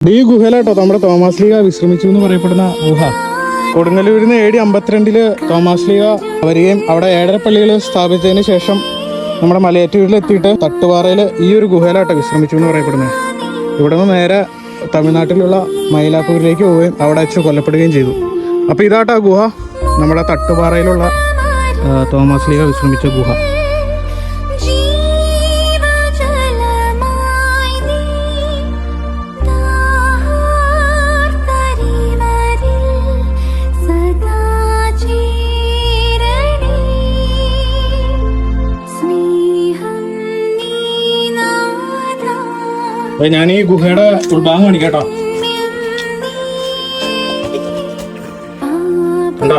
ഈ ഗുഹയിലാട്ടോ നമ്മുടെ തോമസ് ലീഗ വിശ്രമിച്ചു എന്ന് പറയപ്പെടുന്ന ഗുഹ. കൊടുങ്ങല്ലൂരിൽ നിന്ന് AD 52 തോമസ് ലീഗ വരികയും അവിടെ 7.5 പള്ളികൾ സ്ഥാപിച്ചതിന് ശേഷം നമ്മുടെ മലയാറ്റൂരിൽ എത്തിയിട്ട് തട്ടുപാറയിൽ ഈ ഒരു ഗുഹയിലാട്ടോ വിശ്രമിച്ചു എന്ന് പറയപ്പെടുന്നത്. ഇവിടെ നിന്ന് നേരെ തമിഴ്നാട്ടിലുള്ള മൈലാപ്പൂരിലേക്ക് പോവുകയും അവിടെ വെച്ച് കൊല്ലപ്പെടുകയും ചെയ്തു. അപ്പോൾ ഇതാട്ടോ ഗുഹ, നമ്മുടെ തട്ടുപാറയിലുള്ള തോമസ് ലീഗ വിശ്രമിച്ച ഗുഹ. ഞാൻ ഈ ഗുഹയുടെ ഉൾഭാഗം കാണിക്കാട്ടോ. കണ്ടോ?